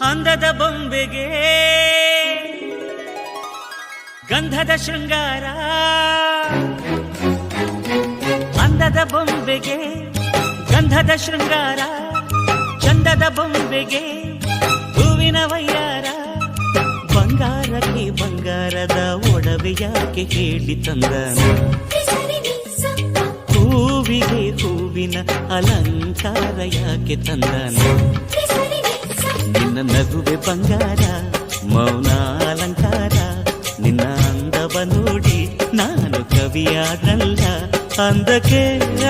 ಅಂದದ ಬೊಂಬೆಗೆ ಗಂಧದ ಶೃಂಗಾರ, ಅಂದದ ಬೊಂಬೆಗೆ ಗಂಧದ ಶೃಂಗಾರ, ಚಂದದ ಬೊಂಬೆಗೆ ಹೂವಿನ ವಯ್ಯಾರ. ಬಂಗಾರಕ್ಕೆ ಬಂಗಾರದ ಒಡವೆ ಯಾಕೆ ಹೇಳಿ ತಂದನ, ಹೂವಿಗೆ ಹೂವಿನ ಅಲಂಕಾರ ಯಾಕೆ ತಂದನ. ನಿನ್ನ ನಗುವೆ ಬಂಗಾರ, ಮೌನ ಅಲಂಕಾರ, ನಿನ್ನ ಅಂದವ ನೋಡಿ ನಾನು ಕವಿಯಾದಲ್ಲ. ಅಂದಕ್ಕೆ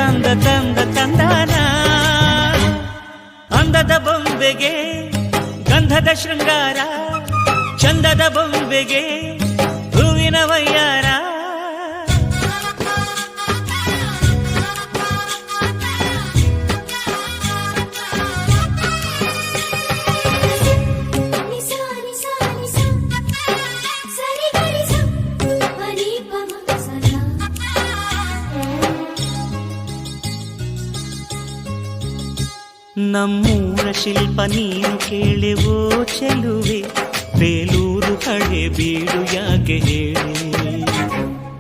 ಅಂದ ತಂದ ತಂದಾನ. ಅಂದದ ಬೊಂಬೆಗೆ ಗಂಧದ ಶೃಂಗಾರ, ಚಂದದ ಬೊಂಬೆಗೆ ಹೂವಿನ ವಯ್ಯಾರ. ನಮ್ಮೂರ ಶಿಲ್ಪ ನೀನು ಕೇಳೆವೋ ಚೆಲುವೆ, ಬೇಲೂರು ಹಳೆ ಬೀಡು ಯಾಕೆ ಹೇಳಿ.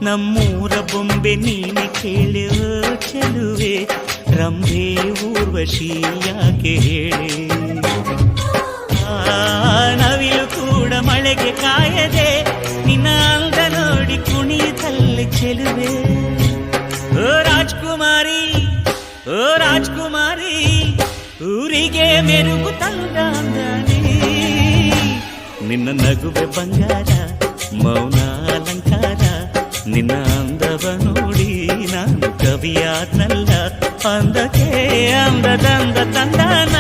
ನಮ್ಮೂರ ಬೊಂಬೆ ನೀನು ಕೇಳೆವೋ ಚೆಲುವೆ, ರಂಭೆ ಊರ್ವಶಿ ಯಾಕೆ ಹೇಳಿ. ನವಿಲು ಕೂಡ ಮಳೆಗೆ ಕಾಯದೆ ನಿನ್ನ ಅಂದ ನೋಡಿ ಕುಣಿತಲ್ಲಿ ಚೆಲುವೆ. ಓ ರಾಜ್ಕುಮಾರಿ, ಓ ರಾಜ್ಕುಮಾರಿ, ಊರಿಗೆ ಮೆರುಗು ತಂದಾನೆ. ನಿನ್ನ ನಗುವೆ ಬಂಗಾರ, ಮೌನ ಅಲಂಕಾರ, ನಿನ್ನ ಅಂದವ ನೋಡಿ ನಾನು ಕವಿಯಾದ್ನಲ್ಲ. ಅಂದಕ್ಕೆ ಅಂದದಂದ ತಂದಾನ.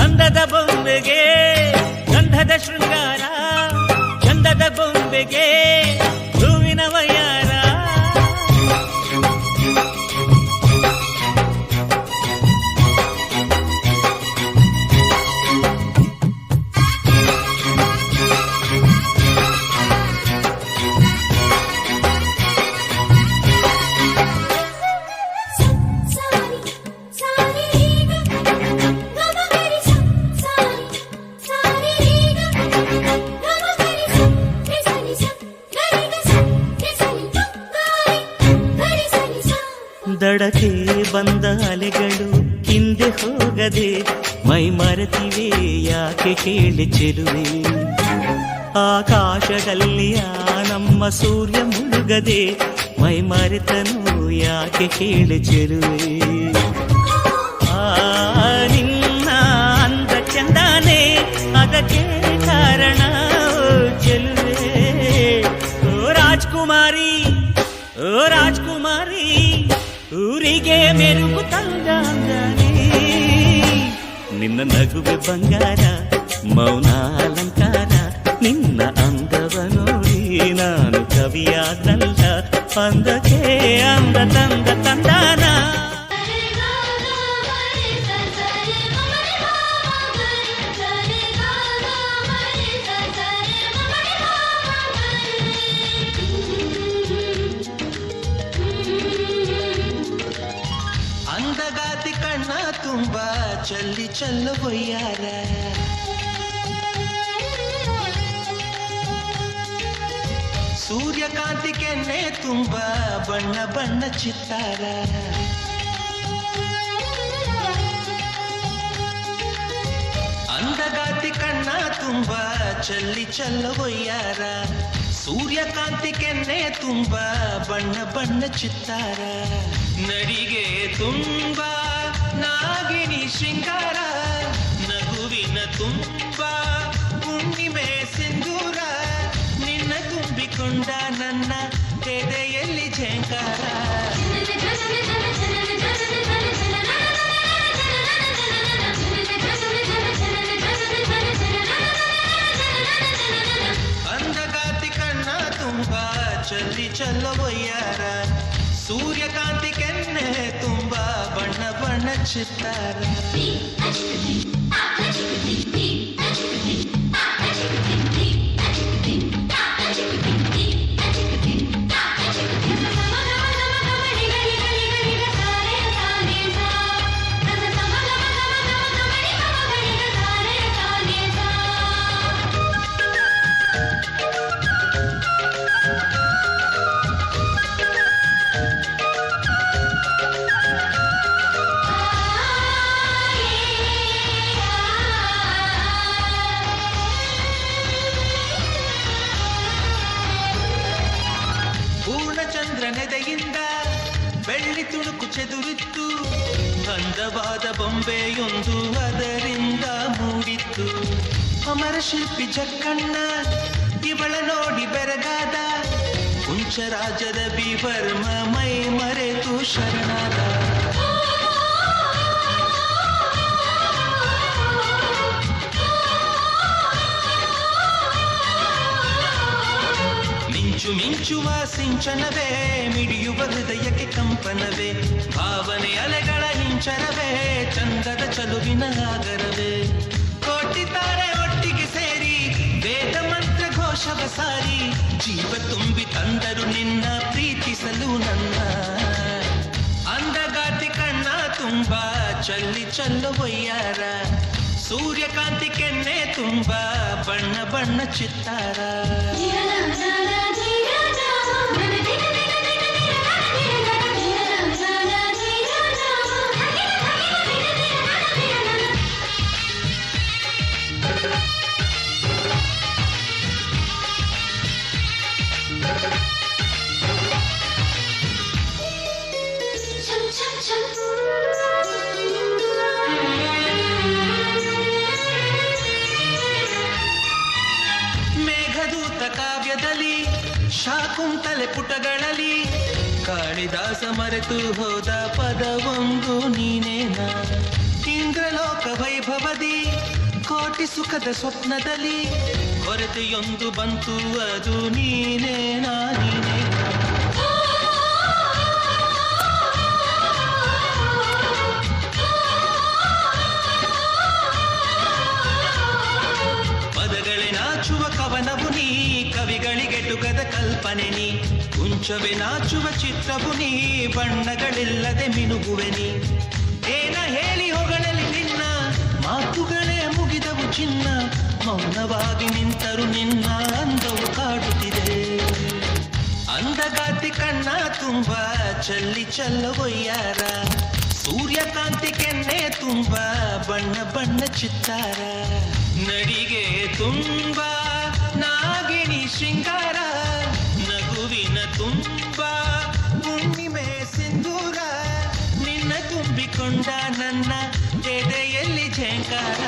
ಅಂದದ ಬೊಂಬೆಗೆ ಗಂಧದ ಶೃಂಗಾರ, ಚಂದದ ಬೊಂಬೆಗೆ ಹೂವಿನ ವಯ್ಯಾರ. ದಡಕ್ಕೆ ಬಂದ ಅಲೆಗಳು ಹಿಂದೆ ಹೋಗದೆ ಮೈ ಮರೆತಿವೆ ಯಾಕೆ ಕೇಳಿ ಚೆಲುವೆ. ಆಕಾಶದಲ್ಲಿ ನಮ್ಮ ಸೂರ್ಯ ಮುಳುಗದೆ ಮೈ ಮರೆತನು ಯಾಕೆ ಕೇಳಿ ಚೆಲುವೆ. ನಿನ್ನ ಅಂದ ಚಂದಾನೆ ಅದಕ್ಕೆ ಕಾರಣ ಚೆಲುವೆ. ಓ ರಾಜ್ಕುಮಾರಿ, ಓ ರಾಜ್ಕುಮಾರಿ, ಊರಿಗೆ ಮೆರುಗು ತಂದಾನೆ. ನಿನ್ನ ನಗುವೆ ಬಂಗಾರ, ಮೌನ ಅಲಂಕಾರ, ನಿನ್ನ ಅಂದವ ನೋಡಿ ನಾನು ಕವಿಯಾದಲ್ಲ. ಅಂದಕ್ಕೆ ಅಂದ ತಂದ ತಂದಾನ. ಅಂದಗಾತಿ ಕಣ್ಣ ತುಂಬ ಚಲ್ಲಿ ಚಲ್ಲು ಬೊಯ್ಯಾರ, ಸೂರ್ಯಕಾಂತಿ ಕೆನ್ನೆ ತುಂಬ ಬಣ್ಣ ಬಣ್ಣ ಚಿತ್ತಾರ. ಅಂದಗಾತಿ ಕಣ್ಣ ತುಂಬ ಚಲ್ಲಿ ಚಲ್ಲು ಬೊಯ್ಯಾರ, ಸೂರ್ಯಕಾಂತಿ ಕೆನ್ನೆ ತುಂಬ ಬಣ್ಣ ಬಣ್ಣ ಚಿತ್ತಾರ. ನಡಿಗೆ ತುಂಬ ನಾಗಿನಿ ಶೃಂಗಾರ, ನಗುವಿನ ತುಂಬ ಹುಣ್ಣಿಮೆ ಸಿಂಧೂರ. ನಿನ್ನ ತುಂಬಿಕೊಂಡ ನನ್ನ ಎದೆಯಲ್ಲಿ ಝೇಂಕಾರ. ಅಂದಗಾತಿ ಕಣ್ಣ ತುಂಬ ಚಲ್ಲಿ ಚಲ್ಲವಯ್ಯಾರ, ಸೂರ್ಯಕಾಂತಿ ಕೆನ್ನೆ ತುಂಬ ಬಣ್ಣ ಬಣ್ಣ ಚಿತ್ತಾರ. ಚಂದ್ರನೆದೆಯಿಂದ ಬೆಳ್ಳಿ ತುಣುಕು ಚೆದುರಿತ್ತು, ಅಂದವಾದ ಬೊಂಬೆಯೊಂದು ಅದರಿಂದ ಮೂಡಿತ್ತು. ಅಮರ ಶಿಲ್ಪಿ ಜಕ್ಕಣ್ಣ ಇವಳ ನೋಡಿ ಬೆರಗಾದ, ಕುಂಚರಾಜದ ಬಿವರ್ಮ ಮೈ ಮರೆತು ಶರಣಾದ. ಮಿಂಚು ಮಿಂಚುವ ಸಿಂಚನವೇ, ಮಿಡಿಯುವ ಹೃದಯಕ್ಕೆ ಕಂಪನವೇ, ಭಾವನೆ ಅಲೆಗಳ ಹಿಂಚರವೇ, ಚಂದದ ಚಲುವಿನ ಆಗರವೇ. ಕೋಟಿ ತಾರೆ ಒಟ್ಟಿಗೆ ಸೇರಿ ವೇದ ಮಂತ್ರ ಘೋಷವ ಸಾರಿ, ಜೀವ ತುಂಬಿ ತಂದರು ನಿನ್ನ ಪ್ರೀತಿಸಲು ನನ್ನ. ಅಂದಗಾತಿ ಕಣ್ಣ ತುಂಬ ಚಲ್ಲಿ ಚಲ್ಲುವಯ್ಯಾರ, ಸೂರ್ಯಕಾಂತಿ ಕೆನ್ನೆ ತುಂಬ ಬಣ್ಣ ಬಣ್ಣ ಚಿತ್ತಾರ. ಮೇಘದೂತ ಕಾವ್ಯದಲ್ಲಿ ಶಾಕುಂತಲೆ ಪುಟಗಳಲ್ಲಿ ಕಾಳಿದಾಸ ಮರೆತು ಹೋದ ಪದವೊಂದು ನೀನೇನ. ಇಂದ್ರಲೋಕ ವೈಭವದಿ ಕೋಟಿ ಸುಖದ ಸ್ವಪ್ನದಲ್ಲಿ ಕೊರತೆಯೊಂದು ಬಂತು, ಅದು ನೀನೇನಾ ನೀನೇನ. ಪದಗಳೇ ನಾಚುವ ಕವನವು ನೀ, ಕವಿಗಳಿಗೆಟುಕದ ಕಲ್ಪನೆ ನೀ, ಕುಂಚವೇ ನಾಚುವ ಚಿತ್ರವು ನೀ, ಬಣ್ಣಗಳಿಲ್ಲದೆ ಮಿನುಗುವೆ ನೀ. ಏನ ಹೇಳಿ ಹೊಗಳಲಿ ನಿನ್ನ, ಮಾತುಗಳೇ ಮುಗಿದವು ಚಿನ್ನ, ಮೌನವಾಗಿ ನಿಂತರು ನಿನ್ನ ಅಂದವು ಕಾಡುತ್ತಿದೆ. ಅಂದಗಾತಿ ಕಣ್ಣ ತುಂಬ ಚಲ್ಲಿ ಚಲ್ಲವೊಯ್ಯಾರ, ಸೂರ್ಯಕಾಂತಿ ಕೆನ್ನೆ ತುಂಬ ಬಣ್ಣ ಬಣ್ಣ ಚಿತ್ತಾರ. ನಡಿಗೆ ತುಂಬ ನಾಗಿಣಿ ಶೃಂಗಾರ, ನಗುವಿನ ತುಂಬ ಹುಣ್ಣಿಮೆ ಸಿಂಧೂರ, ನಿನ್ನ ತುಂಬಿಕೊಂಡ ನನ್ನ ಎದೆಯಲ್ಲಿ ಝೇಂಕಾರ.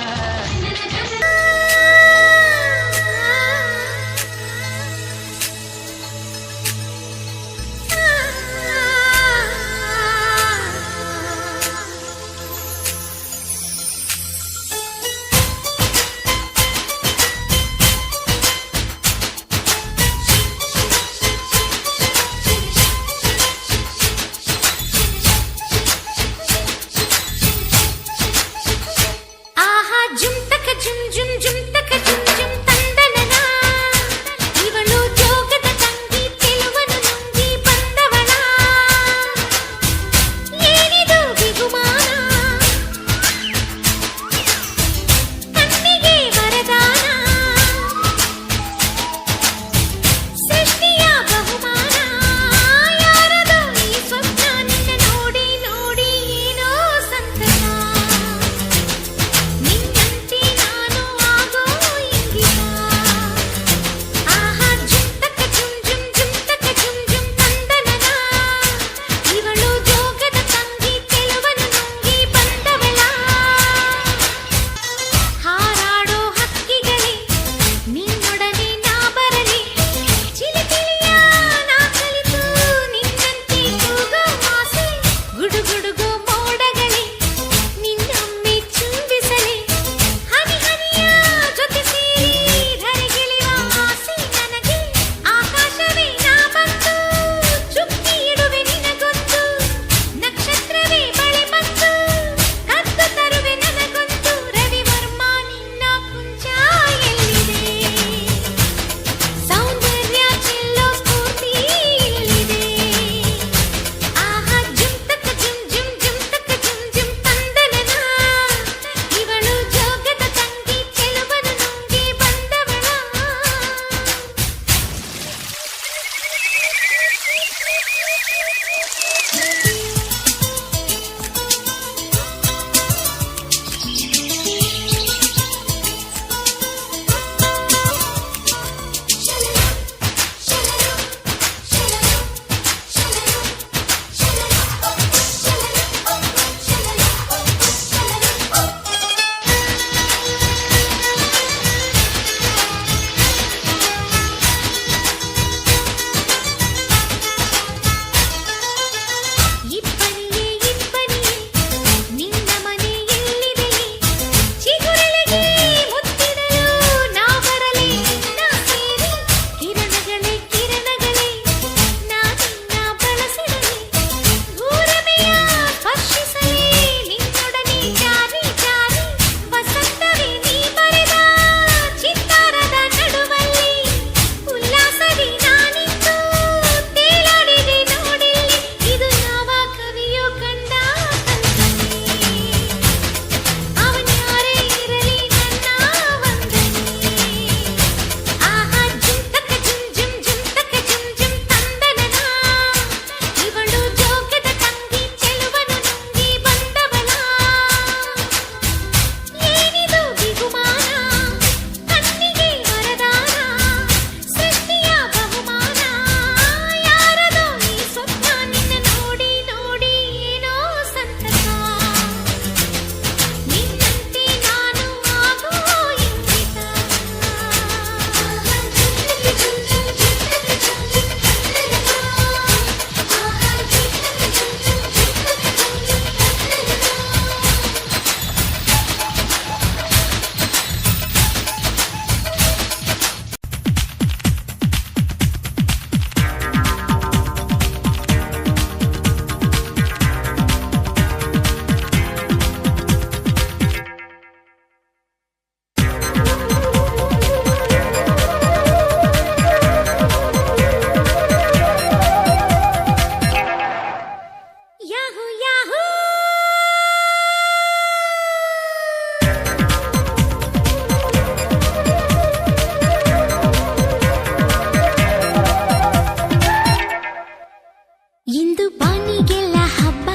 ಇಂದು ಬಾನಿಗೆಲ್ಲ ಹಬ್ಬ,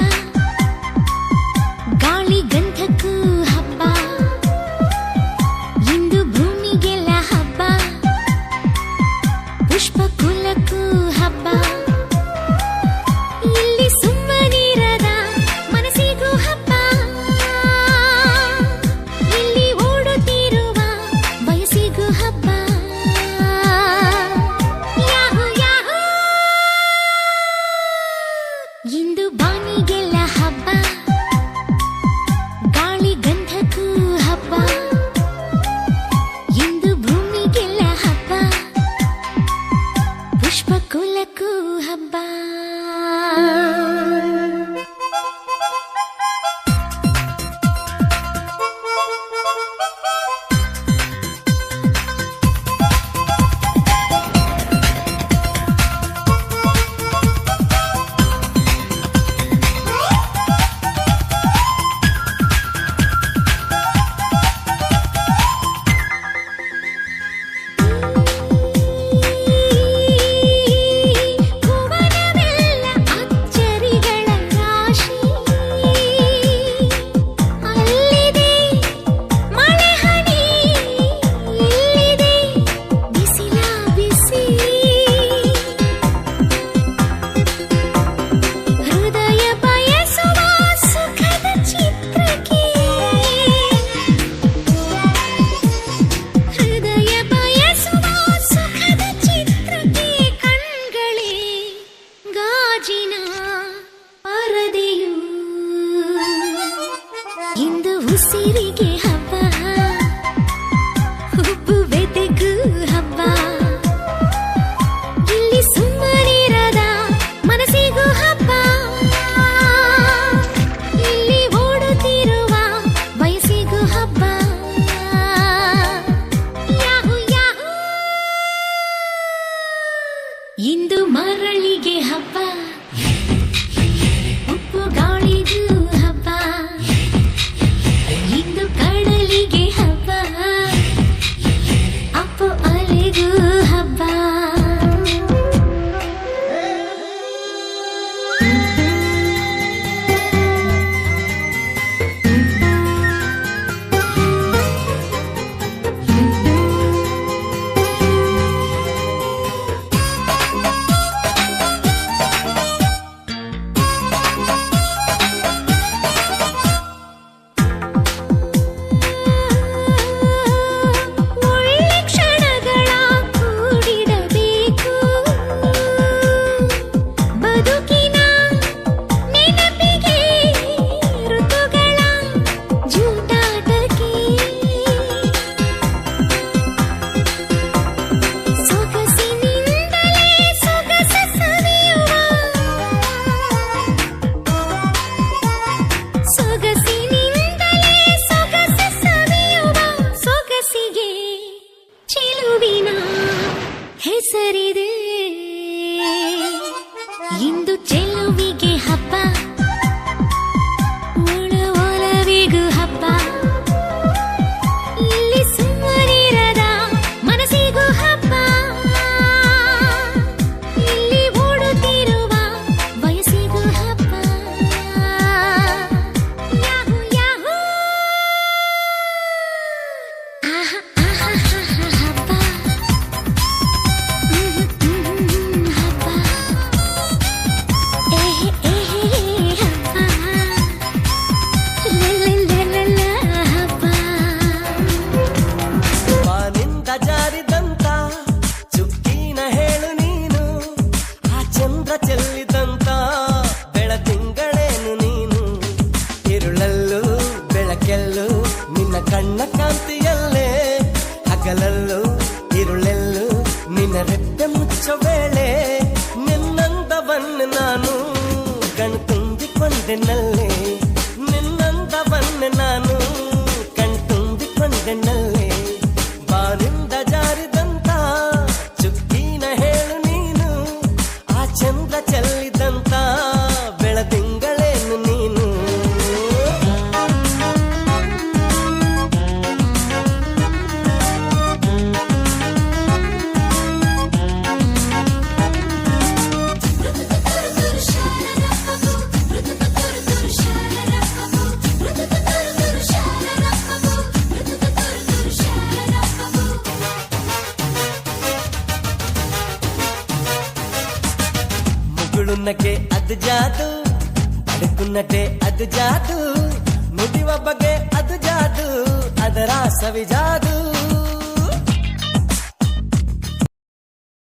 ಗಾಳಿ ಗಂಧಕ್ಕೂ ಹಬ್ಬ. ಇಂದು ಭೂಮಿಗೆಲ್ಲ ಹಬ್ಬ, ಪುಷ್ಪ ಕುಲಕ್ಕೂ ಹಬ್ಬ. ಇಲ್ಲಿ ಸುಮ್ಮನಿರದ ಮನಸ್ಸಿಗೂ ಹಬ್ಬ, ಇಲ್ಲಿ ಓಡುತ್ತಿರುವ ವಯಸ್ಸಿಗೂ ಹಬ್ಬ. ಯಾಹೂ ಯಾಹೂ, ಇಂದು ಬಾನಿಗೆಲ್ಲ ಹಬ್ಬ, ಗಾಳಿ ಗಂಧಕ್ಕೂ ಹಬ್ಬ. ಇಂದು ಭೂಮಿಗೆಲ್ಲ ಹಬ್ಬ, ಪುಷ್ಪ ಕುಲಕ್ಕೂ ಹಬ್ಬ. ಭುವನವೆಲ್ಲ ಅಚ್ಚರಿಗಳ ರಾಶಿ, ಅಲ್ಲಿದೆ ಮಳೆ ಹನಿ, ಇಲ್ಲಿದೆ ಬಿಸಿಲ ಬಿಸಿ. ಹೃದಯ ಬಯಸುವ ಸುಖದ ಚಿತ್ರಕ್ಕೆ, ಹೃದಯ ಬಯಸುವ ಸುಖದ ಚಿತ್ರಕ್ಕೆ ಕಣ್ಗಳೇ ಗಾಜಿನ ಪರದೆಯು. ಇಂದು ಉಸಿರಿಗೆ ಹಬ್ಬ, ಉಬ್ಬು ಬೆದೆಗೂ ಹಬ್ಬ. ಇಲ್ಲಿ ಸುಮ್ಮನಿರದ ಮನಸ್ಸಿಗೂ ಹಬ್ಬ, ಇಲ್ಲಿ ಓಡುತ್ತಿರುವ ವಯಸ್ಸಿಗೂ ಹಬ್ಬ. ಯಾಹೂ ಯಾಹೂ, ಇಂದು ಮರಳಿಗೆ ಹಬ್ಬ, ಉಪ್ಪು ಗಾಳಿಗೂ ಹಬ್ಬ. ಇಂದು ಕಡಲಿಗೆ ಹಬ್ಬ, ಅಪ್ಪು ಅಲೆಗೂ ಹಬ್ಬ. ಒಳ್ಳೆ ಕ್ಷಣಗಳ ಕೂಡಿಡಬೇಕು, ಬದುಕಿನ ನೆನಪಿಗೆ ಋತುಗಳ ಜೂಟಾಟಕ್ಕೆ. ಸೊಗಸಿನಿಂದಲೇ ಸೊಗಸ ಸವಿಯುವ, ಸೊಗಸಿನಿಂದಲೇ ಸೊಗಸ ಸವಿಯುವ ಸೊಗಸಿಗೆ ಚೆಲುವಿನ ಹೆಸರಿದೆ. ಇಂದು ಚೆಲುವಿಗೆ ಹಬ್ಬ, ಒಳ ಒಲವಿಗೂ ಹಬ್ಬ. ಇಲ್ಲಿ ಸುಮ್ಮನಿರದ ಮನಸ್ಸಿಗೂ ಹಬ್ಬ, ಇಲ್ಲಿ ಓಡುತ್ತಿರುವ ವಯಸ್ಸಿಗೂ ಹಬ್ಬ. ಯಾಹೂ ಯಾಹೂ, ಆಹಾ ಆಹಾ ಆಹಾ ಹಬ್ಬ, ಹಬ್ಬ. ಏಹೆ ಏಹೆ ಹಬ್ಬ, ಲಲಲಲಲ ಹಬ್ಬ. ಬಾನಿಂದ ಜಾರಿದಂತ ಚುಕ್ಕಿನ ಹೇಳು ನೀನು, ಆ ಚಂದ್ರ ಚೆಲ್ಲಿದಂತ ಬೆಳದಿಂಗಳೇನು ನೀನು. ഇരുಳಲ್ಲೂ ಬೆಳಕೆಲ್ಲೂ ನಿನ್ನ ಕಣ್ಣ ಕಾಂತಿಯಲ್ಲೇ, ಹಗಲಲ್ಲೂ ഇരുಳೆಲ್ಲೂ ನಿನ್ನ ರೆಪ್ಪೆ ಮುಚ್ಚೋ ವೇಳೆ. ನಿನ್ನಂದವನ್ನು ನಾನು ಕಣ್ತುಂಬಿಕೊಂಡೆನಲ್ಲೇ, ನಿನ್ನಂದವನ್ನು ನಾನು ಕಣ್ತುಂಬಿಕೊಂಡೆನಲ್ಲೇ. ಬಾನಿಂದ ಜಾರಿದಂತ ಚುಕ್ಕಿನ ಹೇಳು ನೀನು, ಆ ಚಂದ್ರ ಚೆಲ್ಲಿದಂತ ಬೆಳದಿಂಗಳೇನು ನೀನು. ಶರಣ ಬಣ್ಣಕ್ಕೆ ಅದು ಜಾದು, ಬದುಕುನ್ನಟೆ ಅದು ಜಾದು, ನುಡಿವ ಬಗೆ ಅದು ಜಾದು, ಅದರ ಸವಿ ಜಾದು.